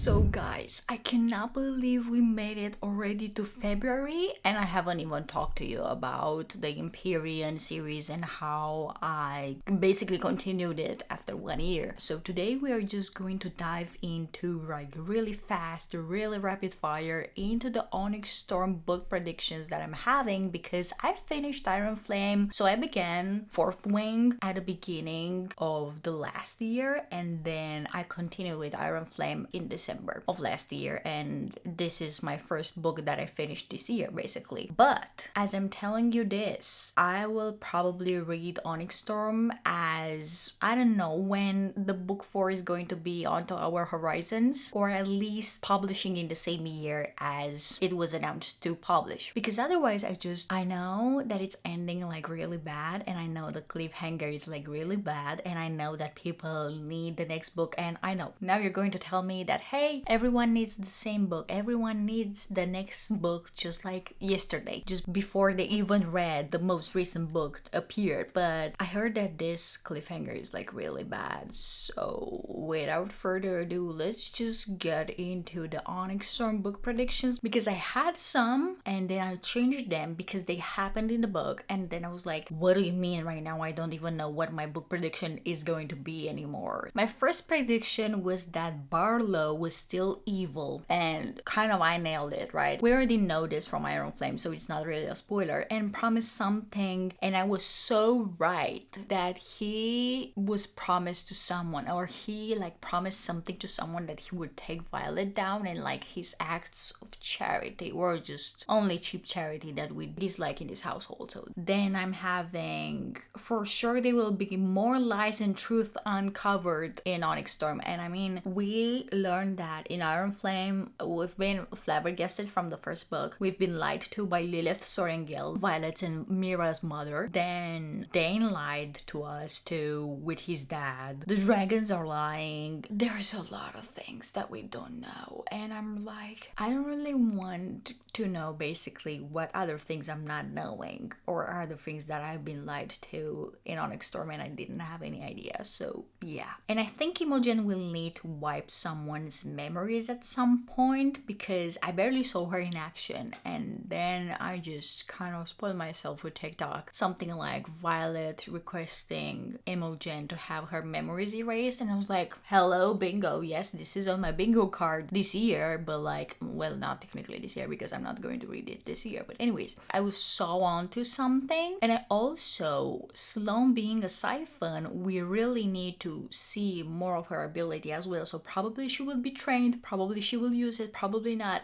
So guys, I cannot believe we made it already to February and I haven't even talked to you about the Empyrean series and how I basically continued it after 1 year. So today we are just going to dive into like really fast, really rapid fire into the Onyx Storm book predictions that I'm having because I finished Iron Flame. So I began Fourth Wing at the beginning of the last year and then I continued with Iron Flame in December of last year, and this is my first book that I finished this year basically. But as I'm telling you this, I will probably read Onyx Storm as I don't know when the book 4 is going to be onto our horizons, or at least publishing in the same year as it was announced to publish, because otherwise I know that it's ending like really bad, and I know the cliffhanger is like really bad, and I know that people need the next book, and I know now you're going to tell me that hey, everyone needs the same book, everyone needs the next book just like yesterday, just before they even read the most recent book appeared. But I heard that this cliffhanger is like really bad, so without further ado, let's just get into the Onyx Storm book predictions, because I had some and then I changed them because they happened in the book, and then I was like, what do you mean right now I don't even know what my book prediction is going to be anymore. My first prediction was that Barlow was still evil, and kind of I nailed it, right? We already know this from Iron Flame, so it's not really a spoiler, and promised something, and I was so right that he was promised to someone, or he like promised something to someone, that he would take Violet down, and like his acts of charity were just only cheap charity that we dislike in this household. So then I'm having, for sure there will be more lies and truth uncovered in Onyx Storm, and I mean, we learned that in Iron Flame we've been flabbergasted from the first book. We've been lied to by Lilith Sorengel, Violet and Mira's mother. Then Dane lied to us too with his dad. The dragons are lying. There's a lot of things that we don't know, and I'm like, I don't really want to know basically what other things I'm not knowing, or other things that I've been lied to in Onyx Storm and I didn't have any idea. So yeah, and I think Imogen will need to wipe someone's memories at some point, because I barely saw her in action, and then I just kind of spoiled myself with TikTok. Something like Violet requesting Imogen to have her memories erased, and I was like, hello, bingo, yes, this is on my bingo card this year, but like, well, not technically this year because I'm not going to read it this year, but anyways, I was so onto something. And I also, Sloane being a siphon, we really need to see more of her ability as well, so probably she will be trained, probably she will use it, probably not.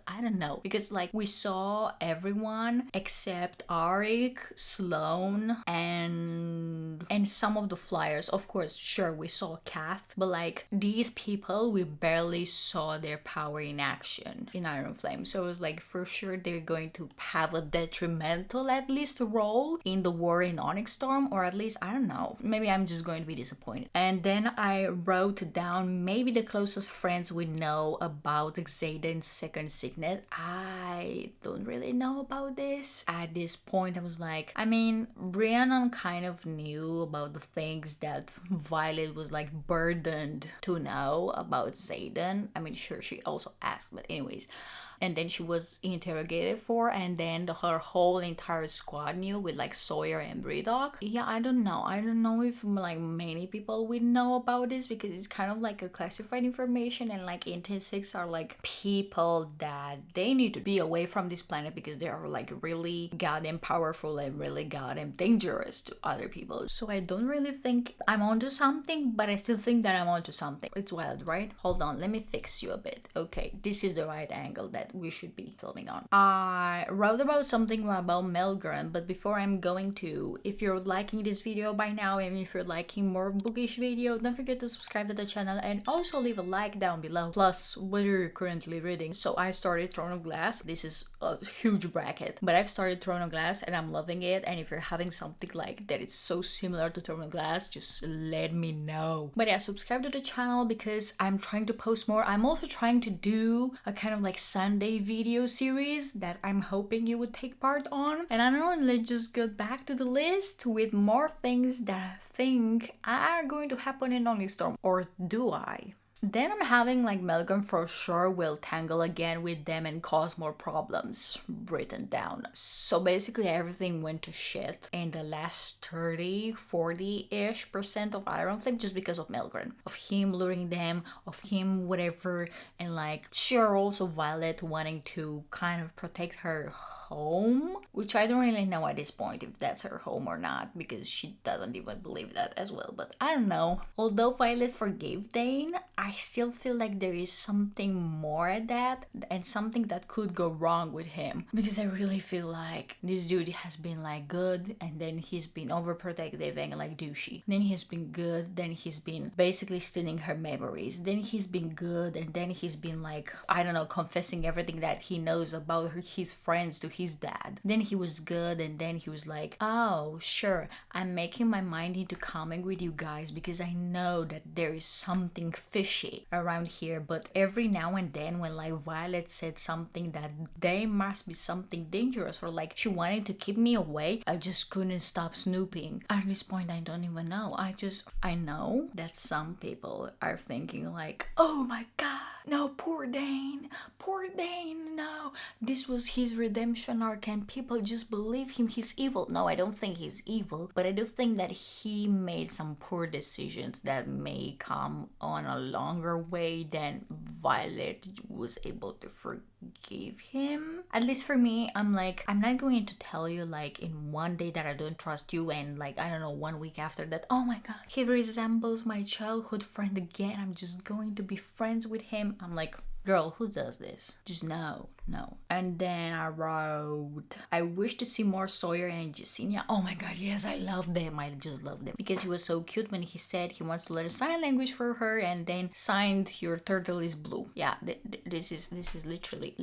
I don't know, because like we saw everyone except Arik, Sloane, and some of the flyers. Of course, sure, we saw Kath, but like these people, we barely saw their power in action in Iron Flame. So it was like, for sure they're going to have a detrimental at least role in the war in Onyx Storm, or at least, I don't know, maybe I'm just going to be disappointed. And then I wrote down maybe the closest friends we know about Xaden's second signet. I don't really know about this. At this point I was like, I mean, Brianna kind of knew about the things that Violet was like burdened to know about Xaden. I mean, sure, she also asked, but anyways. And then she was interrogated for, and then her whole entire squad knew, with like Sawyer and Braddock. Yeah, I don't know if like many people would know about this, because it's kind of like a classified information, and like Intrinsics are like people that they need to be away from this planet because they are like really goddamn powerful and really goddamn dangerous to other people. So I don't really think I'm onto something, but I still think that I'm onto something. It's wild, right? Hold on, let me fix you a bit. Okay, this is the right angle that we should be filming on. I wrote about something about Melgren, but before I'm going to, if you're liking this video by now, and if you're liking more bookish video, don't forget to subscribe to the channel and also leave a like down below, plus what you're currently reading. So I started Throne of Glass. This is a huge bracket, but I've started Throne of Glass and I'm loving it, and if you're having something like that it's so similar to Throne of Glass, just let me know. But yeah, subscribe to the channel because I'm trying to post more. I'm also trying to do a kind of like Sunday video series that I'm hoping you would take part on. And I don't know, let's just get back to the list with more things that I think are going to happen in Onyx Storm. Or do I? Then I'm having like Malcolm for sure will tangle again with them and cause more problems, written down. So basically everything went to shit in the last 30-40-ish% of Iron Flame just because of Malcolm. Of him luring them, of him whatever, and like sure also Violet wanting to kind of protect her home, which I don't really know at this point if that's her home or not, because she doesn't even believe that as well. But I don't know. Although Violet forgave Dane, I still feel like there is something more at that, and something that could go wrong with him, because I really feel like this dude has been like good, and then he's been overprotective and like douchey. Then he's been good, then he's been basically stealing her memories. Then he's been good, and then he's been like, I don't know, confessing everything that he knows about his friends to his dad. Then he was good, and then he was like, oh sure, I'm making my mind into coming with you guys because I know that there is something fishy around here. But every now and then when like Violet said something that there must be something dangerous, or like she wanted to keep me away, I just couldn't stop snooping. At this point I don't even know. I know that some people are thinking like, oh my god, no, poor Dane, no, this was his redemption arc and people just believe him, he's evil. No, I don't think he's evil, but I do think that he made some poor decisions that may come on a longer way than Violet was able to forgive him. At least for me, I'm like, I'm not going to tell you like in one day that I don't trust you, and like, I don't know, 1 week after that, oh my god, he resembles my childhood friend again, I'm just going to be friends with him. I'm like, girl, who does this? Just no. And then I wrote, I wish to see more Sawyer and Jasenia. Oh my god, yes, I love them. I just love them. Because he was so cute when he said he wants to learn sign language for her, and then signed your turtle is blue. Yeah, this is literally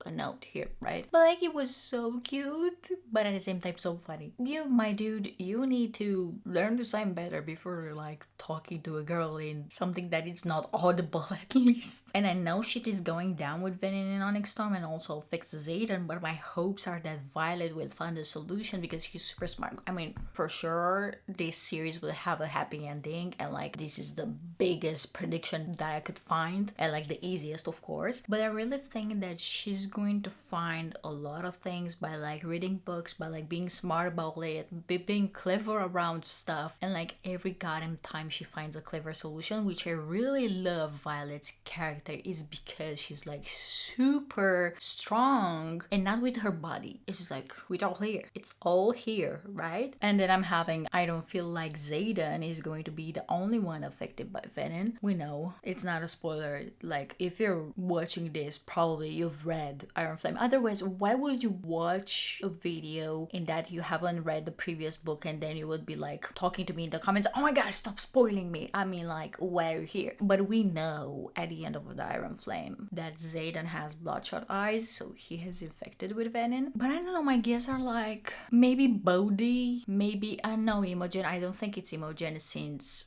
a note here, right? But like, it was so cute, but at the same time so funny. You, my dude, you need to learn to sign better before like talking to a girl in something that is not audible at least. And I know shit is going down with Venom and Onyx Storm and also fix Zayden, but my hopes are that Violet will find a solution because she's super smart. I mean, for sure this series will have a happy ending, and like, this is the biggest prediction that I could find, and like the easiest of course. But I really think that she's going to find a lot of things by like reading books, by like being smart about it, being clever around stuff, and like every goddamn time she finds a clever solution, which I really love Violet's character, is because she's like super strong, and not with her body, it's just like with all here, it's all here, right? And then I'm having, I don't feel like Zayden is going to be the only one affected by Venom. We know it's not a spoiler, like if you're watching this probably you've read Iron Flame, otherwise why would you watch a video in that you haven't read the previous book, and then you would be like talking to me in the comments, oh my gosh, stop spoiling me. I mean, like, why are you here? But we know at the end of the Iron Flame that Zayden has bloodshot eyes, so he is infected with venom. But I don't know, my guess are like maybe Bodhi, maybe, I know Imogen. I don't think it's Imogen since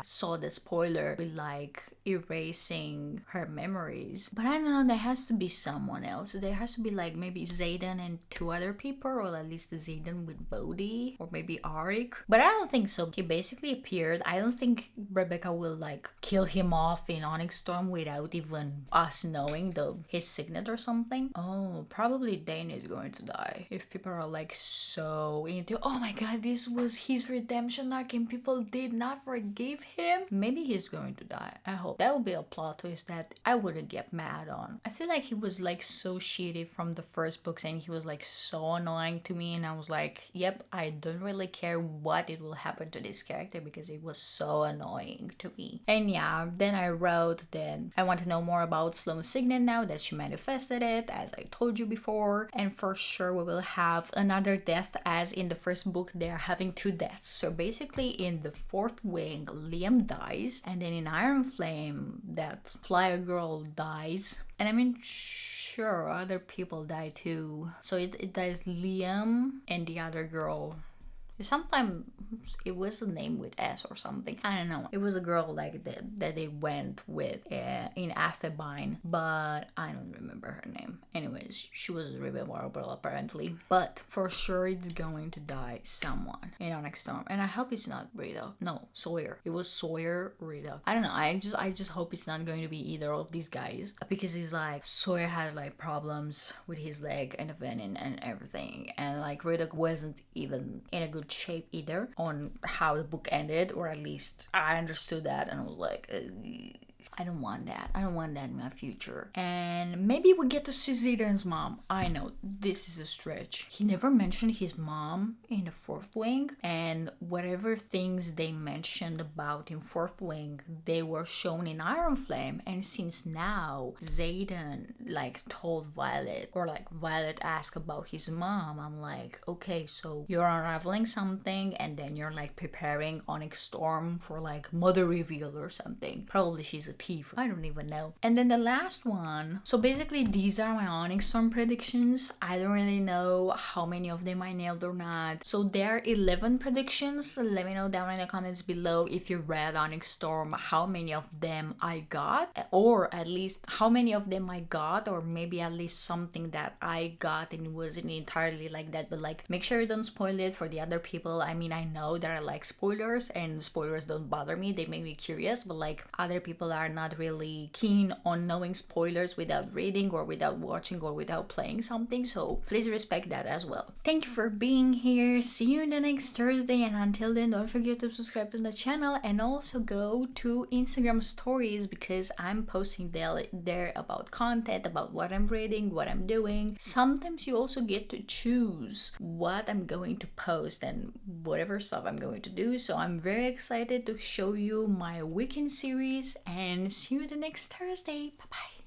saw the spoiler with like erasing her memories. But I don't know, there has to be someone else. There has to be like maybe Zayden and 2 other people, or at least Zayden with Bodhi, or maybe Arik. But I don't think so. He basically appeared. I don't think Rebecca will like kill him off in Onyx Storm without even us knowing his signet or something. Oh, probably Dane is going to die. If people are like so into, oh my god, this was his redemption arc and people did not forgive him, maybe he's going to die. I hope. That would be a plot twist that I wouldn't get mad on. I feel like he was like so shitty from the first books, and he was like so annoying to me, and I was like, yep, I don't really care what it will happen to this character because it was so annoying to me. And yeah, then I wrote that I want to know more about Sloane's signet now that she manifested it, as I told you before, and for sure we will have another death, as in the first book they're having 2 deaths. So basically in the 4th wing Liam dies, and then in Iron Flame that flyer girl dies, and I mean sure other people die too. So it dies Liam and the other girl Sometimes it was a name with S or something. I don't know. It was a girl like that they went with in Athebine, but I don't remember her name. Anyways, she was really memorable apparently. But for sure it's going to die someone in Onyx Storm. And I hope it's not Rita. No, Sawyer. It was Sawyer, Rita. I don't know. I just hope it's not going to be either of these guys. Because it's like Sawyer had like problems with his leg and the venom and everything. And like Rita wasn't even in a good shape either on how the book ended, or at least I understood that, and I was like, I don't want that. I don't want that in my future. And maybe we get to see Zidana's mom. I know, this is a stretch. He never mentioned his mom in the Fourth Wing, and whatever things they mentioned about in Fourth Wing, they were shown in Iron Flame. And since now Zayden like told Violet, or like Violet asked about his mom, I'm like, okay, so you're unraveling something and then you're like preparing Onyx Storm for like mother reveal or something. Probably she's a thief. I don't even know. And then the last one. So basically these are my Onyx Storm predictions. I don't really know how many of them I nailed or not. So there are 11 predictions. Let me know down in the comments below if you read Onyx Storm, how many of them I got, or at least how many of them I got, or maybe at least something that I got and it wasn't entirely like that. But like, make sure you don't spoil it for the other people. I mean, I know there are like spoilers, and spoilers don't bother me. They make me curious, but like other people are not really keen on knowing spoilers without reading or without watching or without playing something, so please respect that as well. Thank you for being here. See you in the next Thursday, and until then, don't forget to subscribe to the channel and also go to Instagram stories because I'm posting there about content, about what I'm reading, what I'm doing. Sometimes you also get to choose what I'm going to post and whatever stuff I'm going to do, so I'm very excited to show you my weekend series, and see you the next Thursday. Bye bye.